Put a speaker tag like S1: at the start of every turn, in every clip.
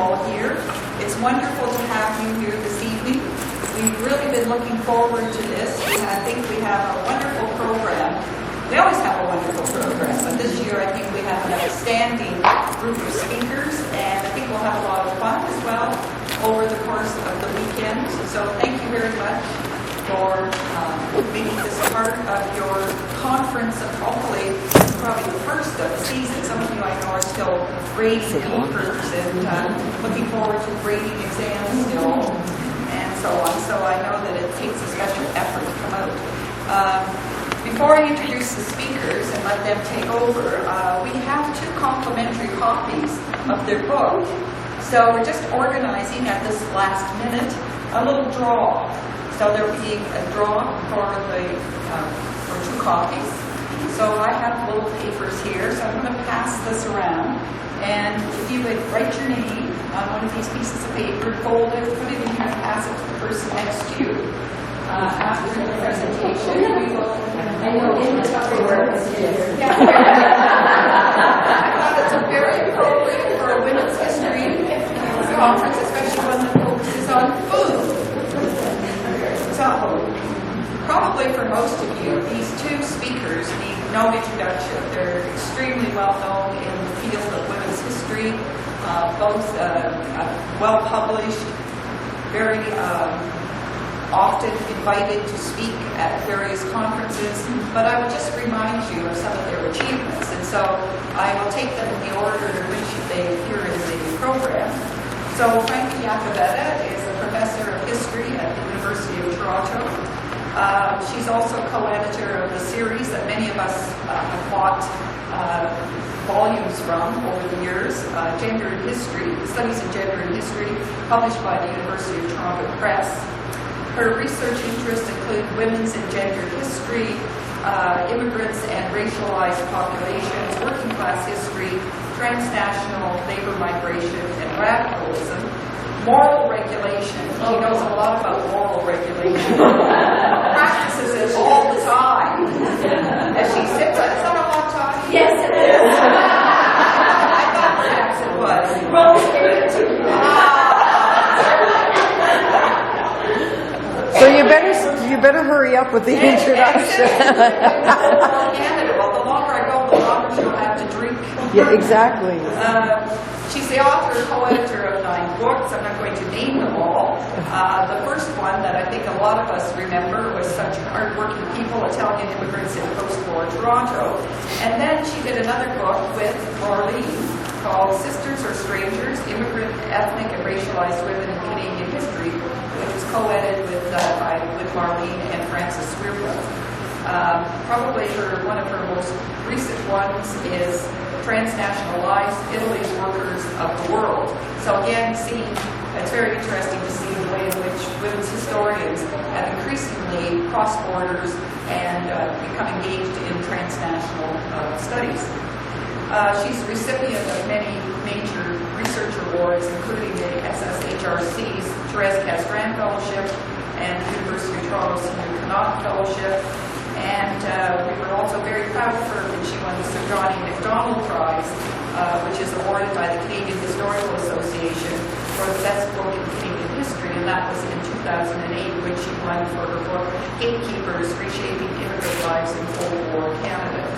S1: all here. It's wonderful to have you here this evening. We've really been looking forward to this. I think we have a wonderful program. We always have a wonderful program, but this year I think we have an outstanding group of speakers, and I think we'll have a lot of fun as well over the course of the weekend. So thank you very much for making this part of your conference, and hopefully probably the first of the season. Some of you I know are still grading papers and looking forward to grading exams still, and so on. So I know that it takes a special effort to come out. Before I introduce the speakers and let them take over, we have 2 complimentary copies of their book. So we're just organizing at this last minute a little draw. So there'll be a draw for 2 copies. So I have little papers here, so I'm going to pass this around. And if you would write your name on one of these pieces of paper, fold it, put it in here, and pass it to the person next to you. After the presentation, we will. I know in the Tupperware is. Yeah. I thought it's very appropriate for a women's history conference, especially one that focuses on food. So, probably for most of you, these 2 speakers need no introduction. They're extremely well known in the field of women's history, both well published, very often invited to speak at various conferences, but I will just remind you of some of their achievements, and so I will take them in the order in which they appear in the program. So Franca Iacovetta is a professor of history at the University of Toronto. She's also co-editor of the series that many of us have bought volumes from over the years, Gender and History, Studies in Gender and History, published by the University of Toronto Press. Her research interests include women's and gender history, immigrants and racialized populations, working class history, transnational labor migration and radicalism, moral regulation. She knows a lot about moral regulation. Practices it all the time. As she sits on, is that a hot toddy?
S2: Yes, it is.
S1: I thought perhaps it was.
S3: So you better hurry up with the introduction.
S1: Well, the longer I go, the longer she'll have to drink.
S3: Yeah, exactly.
S1: She's the author and co-editor of 9 books. I'm not going to name them all. The first one that I think a lot of us remember was Such Hardworking People, Italian Immigrants in Post-War Toronto. And then she did another book with Marlene called Sisters or Strangers, Immigrant, Ethnic, and Racialized Women in Canadian History, which was co-edited with Marlene and Francis Swearbrooke. Probably one of her most recent ones is Transnationalized Italy's Workers of the World. So again, it's very interesting to see the way in which women's historians have increasingly crossed borders and become engaged in transnational studies. She's a recipient of many major research awards, including the SSHRC's Therese Castran Fellowship and the University of Toronto Senior Keynote Fellowship. And we were also very proud of her when she won the Sir John E. Macdonald Prize, which is awarded by the Canadian Historical Association for the best book in Canadian history, and that was in 2008 when she won for her book Gatekeepers: Reshaping Immigrant Lives in Cold War Canada.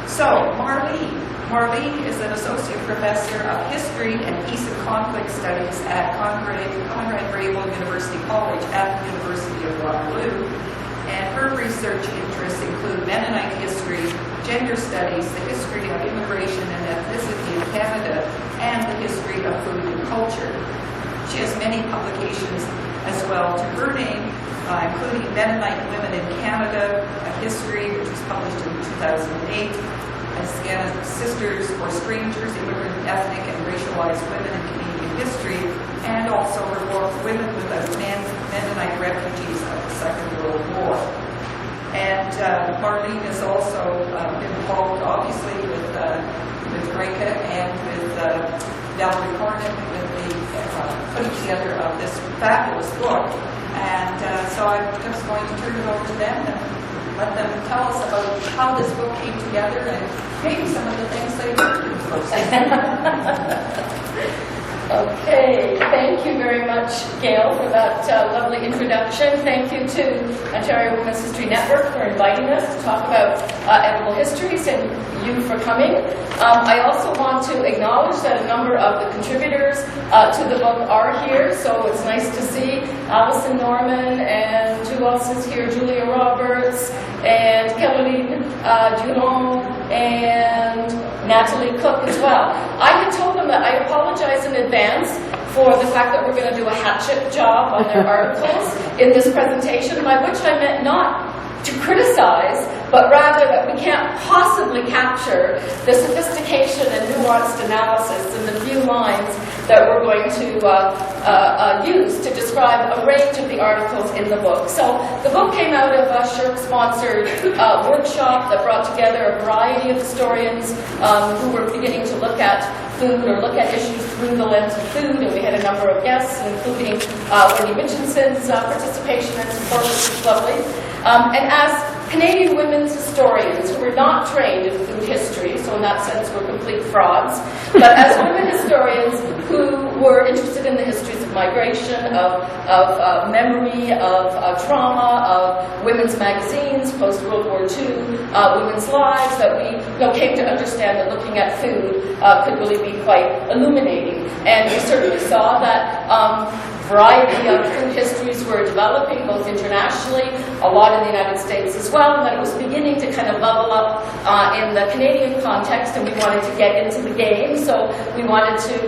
S1: So, Marlene is an associate professor of history and peace and conflict studies at Conrad Grebel University College at the University of Waterloo. And her research interests include Mennonite history, gender studies, the history of immigration and ethnicity in Canada, and the history of food and culture. She has many publications as well to her name, including Mennonite Women in Canada, a History, which was published in 2008, as again, Sisters or Strangers, Immigrant, Ethnic, and Racialized Women in Canadian History, and also her book, Women Without Men, Mennonite Refugees of the Second World War. And Marlene has also been involved, obviously, with Franca and with Valerie Cornyn with the putting together of this fabulous book. And so I'm just going to turn it over to them and let them tell us about how this book came together and maybe some of the things they learned in the process.
S2: Okay, thank you very much, Gail, for that lovely introduction. Thank you to Ontario Women's History Network for inviting us to talk about edible histories, and you for coming. I also want to acknowledge that a number of the contributors to the book are here, so it's nice to see Alison Norman, and who else is here? Julia Roberts, and Caroline Durand, and Natalie Cook as well. I had told them that I apologize in advance for the fact that we're going to do a hatchet job on their articles in this presentation, by which I meant not to criticize, but rather that we can't possibly capture the sophistication and nuanced analysis in the few lines that we're going to use to describe a range of the articles in the book. So the book came out of a SHRC-sponsored workshop that brought together a variety of historians who were beginning to look at food or look at issues through the lens of food, and we had a number of guests, including Wendy Mitchinson's participation and support, which was lovely. And as Canadian women's historians who were not trained in food history, so in that sense we're complete frauds, but as women historians who were interested in the histories of migration, of memory, of trauma, of women's magazines, post-World War II, women's lives, that we came to understand that looking at food could really be quite illuminating. And we certainly saw that variety of food histories were developing, both internationally, a lot in the United States as well, and that it was beginning to kind of bubble up in the Canadian context, and we wanted to get into the game, so we wanted to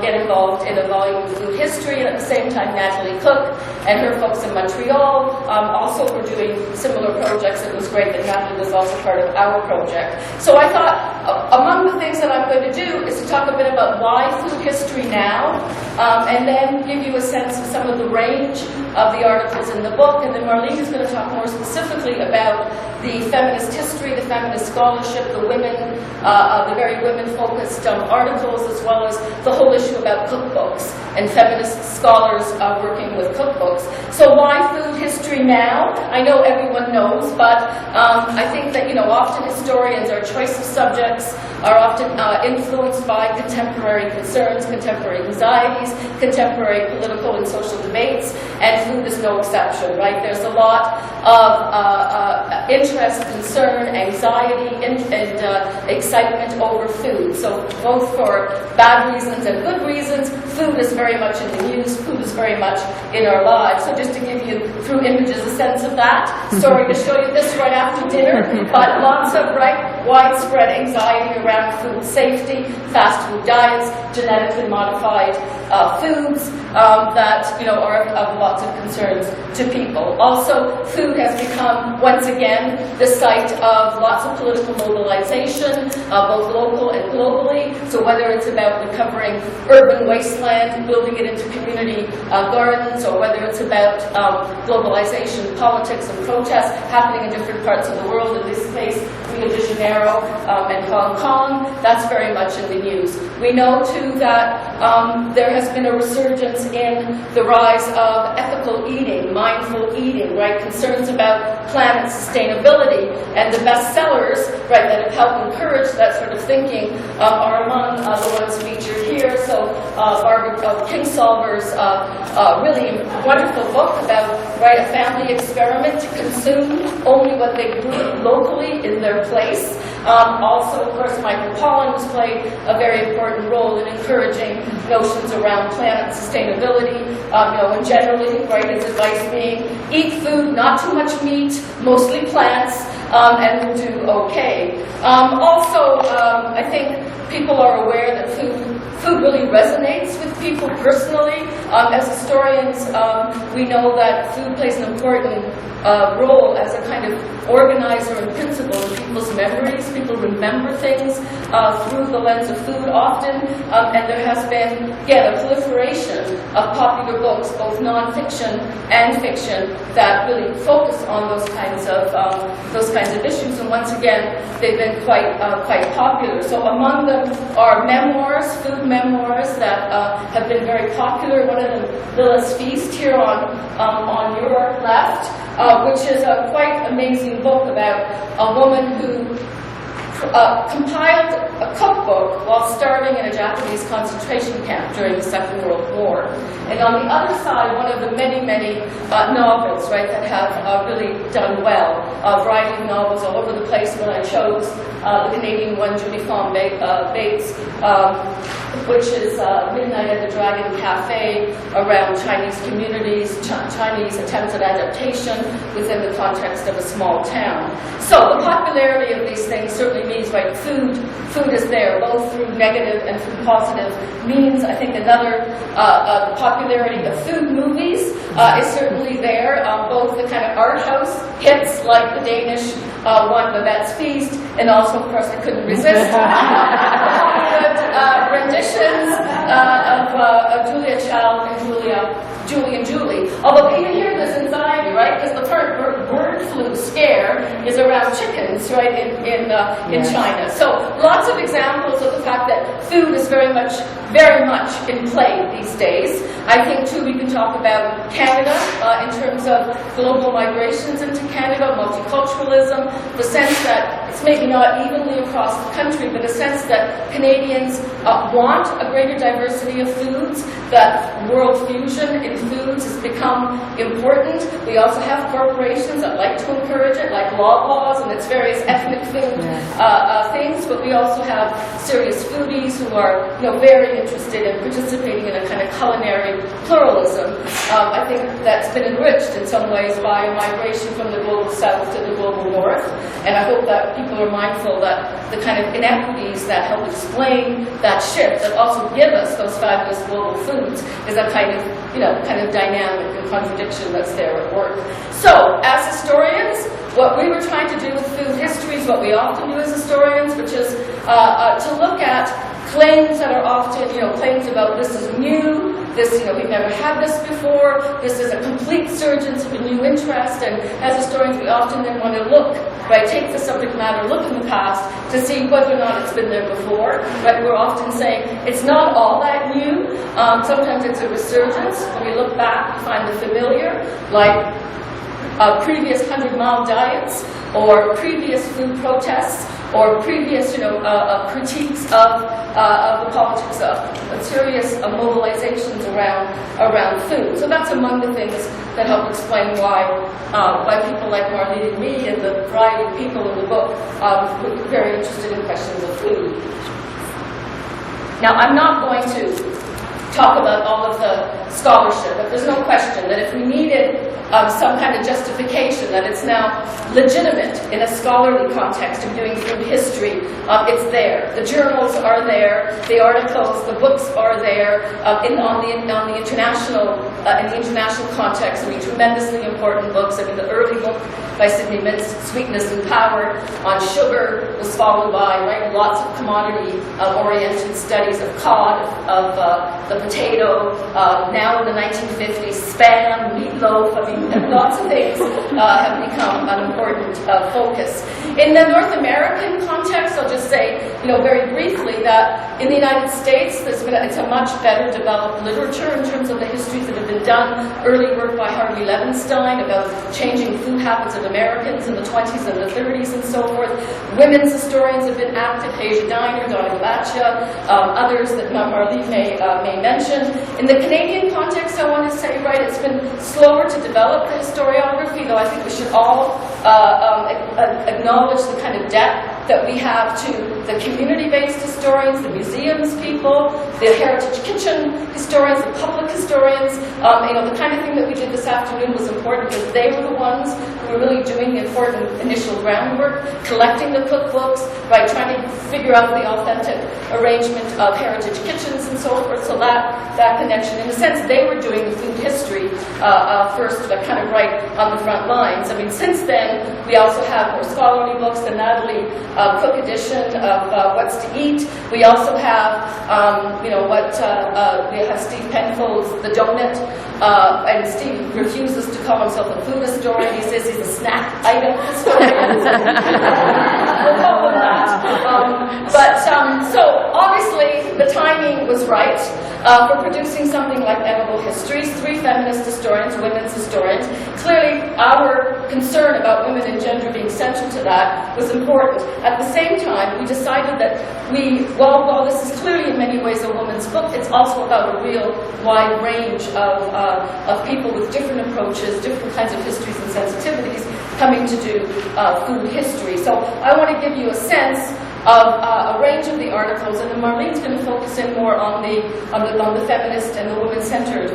S2: get involved in a volume of food history, and at the same time Natalie Cook and her folks in Montreal also were doing similar projects. It was great that Natalie was also part of our project. So I thought among the things that I'm going to do is to talk a bit about why food history now, and then give you a sense of some of the range of the articles in the book, and then Marlene is going to talk more specifically about the feminist history, the feminist scholarship, the women, the very women-focused articles, as well as the whole issue about cookbooks and feminist scholars working with cookbooks. So why food history now? I know everyone knows, but I think that often historians, our choice of subjects are often influenced by contemporary concerns, contemporary anxieties, contemporary political and social debates, and food is no exception, right? There's a lot of interest, concern, anxiety, and excitement over food. So both for bad reasons and good reasons, food is very much in the news, food is very much in our lives. So just to give you, through images, a sense of that. Sorry to show you this right after dinner, but lots of widespread anxiety around food safety, fast food diets, genetically modified foods that are of lots of concerns to people. Also, food has become, once again, the site of lots of political mobilization, both local and globally. So whether it's about recovering urban wasteland, building it into community gardens, or whether it's about globalization, politics, and protests happening in different parts of the world, in this case, Rio de Janeiro and Hong Kong, that's very much in the news. We know, too, that there has been a resurgence in the rise of ethical eating, mindful eating, right? Concerns about planet sustainability, and the bestsellers, right, that have helped encourage that sort of thinking are among the ones featured here. So Barbara Kingsolver's really wonderful book about, right, a family experiment to consume only what they grew locally in their place. Also, of course, Michael Pollan has played a very important role in encouraging notions around planet sustainability, and generally, right, his advice being, eat food, not too much meat, mostly plants, and we'll do okay. Also, I think people are aware that food really resonates with people personally. As historians, we know that food plays an important role as a kind of organizer and principle in people's memories. People remember things through the lens of food often, and there has been, a proliferation of popular books, both non-fiction and fiction, that really focus on those kinds of issues. And once again, they've been quite popular. So among them are memoirs, food memoirs that have been very popular. One of them, Lila's Feast, here on your left, which is a quite amazing book about a woman who compiled a cookbook while starving in a Japanese concentration camp during the Second World War. And on the other side, one of the many, many novels, right, that have really done well. A variety of novels all over the place, but I chose the Canadian one, Judy Fawn Bates, which is Midnight at the Dragon Cafe, around Chinese communities, Chinese attempts at adaptation within the context of a small town. So the popularity of these things certainly means, right, food is there, both through negative and through positive means. I think another popularity of food movies is certainly there, both the kind of art house hits like the Danish one, Babette's Feast, and also, of course, I couldn't resist renditions of Julia Child and Julie and Julie. Although you hear this anxiety, right? Because the current bird flu scare is around chickens, right, in China. So lots of examples of the fact that food is very much in play these days. I think, too, we can talk about Canada in terms of global migrations into Canada, multiculturalism, the sense that it's maybe not evenly across the country, but a sense that Canadians want a greater diversity of foods, that world fusion in foods has become important. We also have corporations that like to encourage it, like Loblaws and its various ethnic food things, but we also have serious foodies who are, very interested in participating in a kind of culinary pluralism. I think that's been enriched in some ways by a migration from the global south to the global north, and I hope that people are mindful that the kind of inequities that help explain that shift, that also give us those fabulous global foods, is a kind of dynamic and contradiction that's there at work. So, as historians, what we were trying to do with food history is what we often do as historians, which is to look at claims that are often, claims about this is new, this, we've never had this before, this is a complete surgence of a new interest, and as historians we often then want to look, right, take the subject matter, look in the past to see whether or not it's been there before, right? We're often saying it's not all that new, sometimes it's a resurgence. When we look back, we find the familiar, like previous 100-mile diets, or previous food protests, or previous, critiques of the politics of serious mobilizations around food. So that's among the things that help explain why people like Marlene and me and the variety of people in the book were very interested in questions of food. Now, I'm not going to talk about all of the scholarship, but there's no question that if we needed some kind of justification that it's now legitimate in a scholarly context of doing food history, it's there. The journals are there, the articles, the books are there, in the international context. I mean, tremendously important books. I mean, the early book by Sidney Mintz, Sweetness and Power, on sugar, was followed by, right, lots of commodity-oriented studies of cod, of the potato, now in the 1950s, Spam, meatloaf. I mean, lots of things have become an important focus. In the North American context, I'll just say, very briefly, that in the United States, it's a much better developed literature in terms of the histories that have been done. Early work by Harvey Levenstein about changing food habits of Americans in the 20s and the 30s and so forth. Women's historians have been active, Hasia Diner, Donna Galaccia, others that Marlene may mention. In the Canadian context, I want to say, right, it's been slower to develop the historiography, though I think we should all acknowledge the kind of debt that we have to the community-based historians, the museums people, the heritage kitchen historians, the public historians. The kind of thing that we did this afternoon was important because they were the ones who were really doing the important initial groundwork, collecting the cookbooks, right, trying to figure out the authentic arrangement of heritage kitchens and so forth. So that connection, in a sense, they were doing the food history first, but kind of right on the front lines. I mean, since then, we also have more scholarly books, the Natalie Cook edition of What's to Eat. We also have, we have Steve Penfold's The Donut, and Steve refuses to call himself a food historian. He says he's a snack item historian. We'll call him that. So obviously the timing was right. for producing something like Edible Histories, 3 feminist historians, women's historians. Clearly, our concern about women and gender being central to that was important. At the same time, we decided that while this is clearly in many ways a woman's book, it's also about a real wide range of people with different approaches, different kinds of histories and sensitivities coming to do food history. So I want to give you a sense of a range of the articles, and then Marlene's going to focus in more on the feminist and the women-centered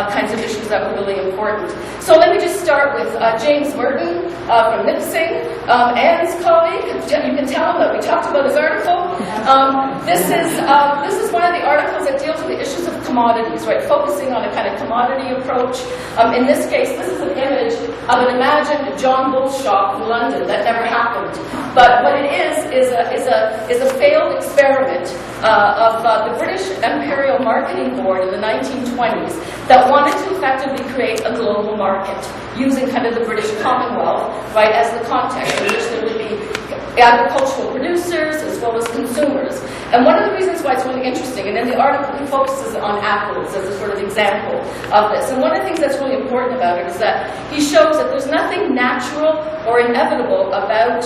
S2: kinds of issues that were really important. So let me just start with James Merton from Nipissing, Anne's colleague. You can tell him that we talked about his article. This is one of the articles that deals with the issues of commodities, right? Focusing on a kind of commodity approach. In this case, this is an image of an imagined John Bull's shop in London that never happened. But what it is a failed experiment of the British Imperial Marketing Board in the 1920s that wanted to effectively create a global market using kind of the British Commonwealth, right, as the context in which there would be agricultural producers as well as consumers. And one of the reasons why it's really interesting, and in the article he focuses on apples as a sort of example of this, and one of the things that's really important about it is that he shows that there's nothing natural or inevitable about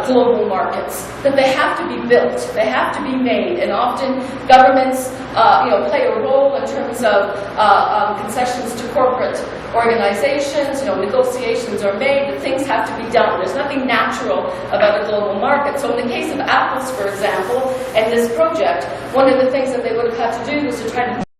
S2: global markets, that they have to be built, they have to be made, and often governments play a role in terms of concessions to corporate organizations, negotiations are made, but things have to be done. There's nothing natural about a global market. So in the case of apples, for example, and this project, one of the things that they would have had to do was to try to